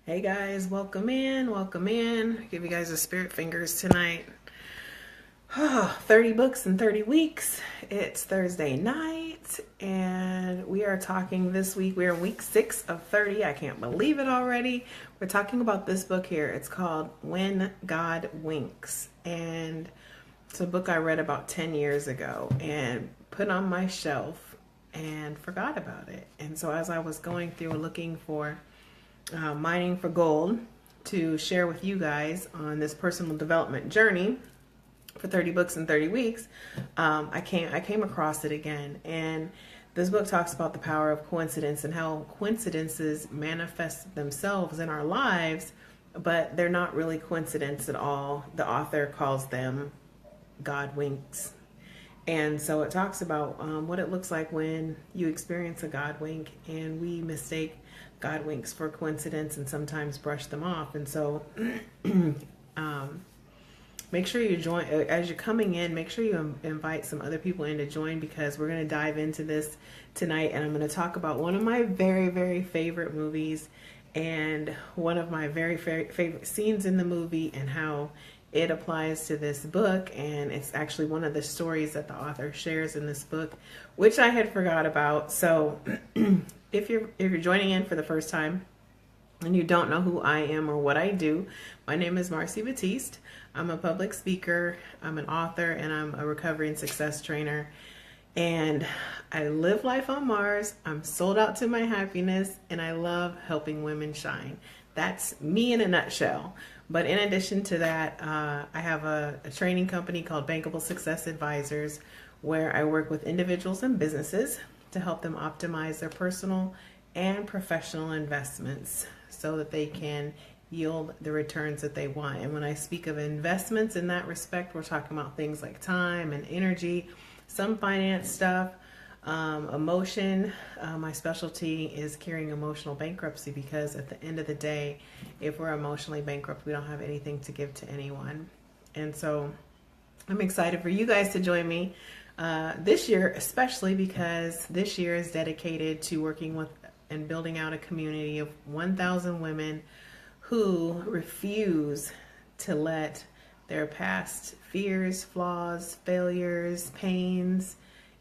Hey guys, welcome in, welcome in. Give you guys a spirit fingers tonight. 30 books in 30 weeks. It's Thursday night, and we are talking this week. We are week 6 of 30. I can't believe it already. We're talking about this book here. It's called When God Winks, and it's a book I read about 10 years ago and put on my shelf and forgot about it. And so as I was going through looking for mining for gold to share with you guys on this personal development journey for 30 books in 30 weeks, I came across it again. And this book talks about the power of coincidence and how coincidences manifest themselves in our lives, but they're not really coincidence at all. The author calls them God winks. And so it talks about what it looks like when you experience a God wink, and we mistake God winks for coincidence and sometimes brush them off. And so make sure you join as you're coming in. Make sure you invite some other people in to join, because we're going to dive into this tonight, and I'm going to talk about one of my very, very favorite movies and one of my very favorite scenes in the movie and how it applies to this book. And it's actually one of the stories that the author shares in this book, which I had forgot about. So if you're joining in for the first time and you don't know who I am or what I do, my name is Marcy Batiste. I'm a public speaker, I'm an author, and I'm a recovery and success trainer. And I live life on Mars. I'm sold out to my happiness, and I love helping women shine. That's me in a nutshell. But in addition to that, I have a training company called Bankable Success Advisors, where I work with individuals and businesses to help them optimize their personal and professional investments so that they can yield the returns that they want. And when I speak of investments in that respect, we're talking about things like time and energy, some finance stuff, emotion. My specialty is curing emotional bankruptcy, because at the end of the day, if we're emotionally bankrupt, we don't have anything to give to anyone. And so I'm excited for you guys to join me this year, especially because this year is dedicated to working with and building out a community of 1,000 women who refuse to let their past fears, flaws, failures, pains,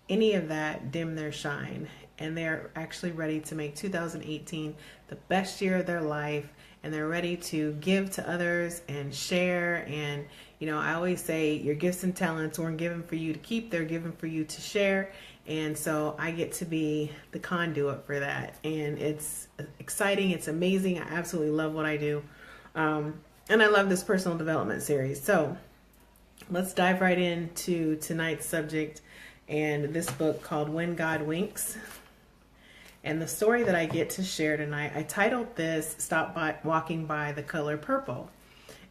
any of that dim their shine. And they're actually ready to make 2018 the best year of their life. And they're ready to give to others and share. And, you know, I always say your gifts and talents weren't given for you to keep, they're given for you to share. And so I get to be the conduit for that. And it's exciting. It's amazing. I absolutely love what I do. And I love this personal development series. So let's dive right into tonight's subject and this book called When God Winks. And the story that I get to share tonight, I titled this Walking by the Color Purple.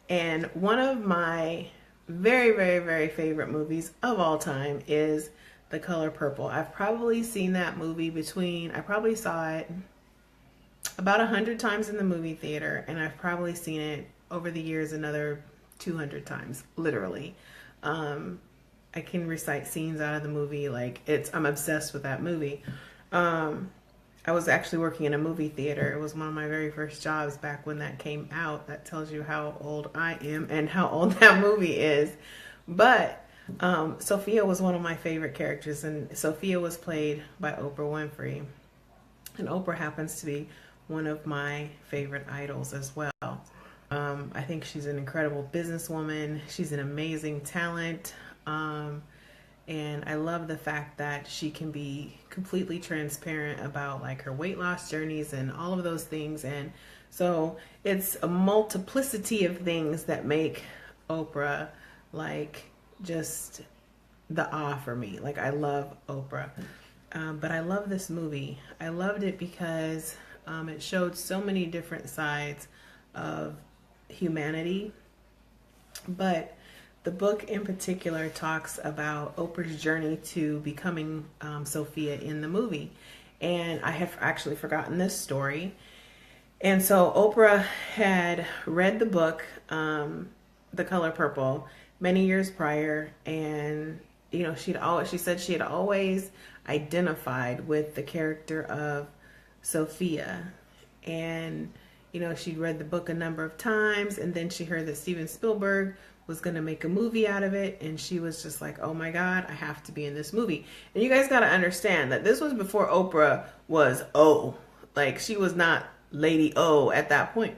And one of my very, very, very favorite movies of all time is The Color Purple. I've probably seen that movie I probably saw it about 100 times in the movie theater, and I've probably seen it over the years another 200 times, literally. I can recite scenes out of the movie. I'm obsessed with that movie. I was actually working in a movie theater. It was one of my very first jobs back when that came out. That tells you how old I am and how old that movie is. But Sophia was one of my favorite characters, and Sophia was played by Oprah Winfrey. And Oprah happens to be one of my favorite idols as well. I think she's an incredible businesswoman. She's an amazing talent. And I love the fact that she can be completely transparent about her weight loss journeys and all of those things. And so it's a multiplicity of things that make Oprah just the awe for me. I love Oprah. But I love this movie. I loved it because it showed so many different sides of humanity. But the book in particular talks about Oprah's journey to becoming Sophia in the movie. And I have actually forgotten this story. And so Oprah had read the book, The Color Purple, many years prior. And, you know, she said she had always identified with the character of Sophia. And You know, she'd read the book a number of times, and then she heard that Steven Spielberg was going to make a movie out of it, and she was just like, oh my God, I have to be in this movie. And you guys got to understand that this was before Oprah was O. Like, she was not Lady O at that point.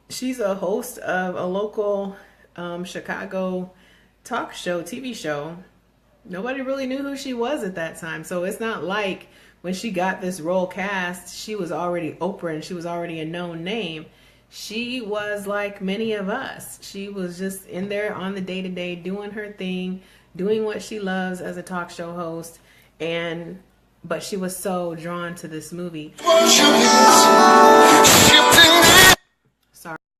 She's a host of a local Chicago talk show, TV show. Nobody really knew who she was at that time. So it's not like when she got this role cast, she was already Oprah and she was already a known name. She was like many of us. She was just in there on the day-to-day doing her thing, doing what she loves as a talk show host. But she was so drawn to this movie.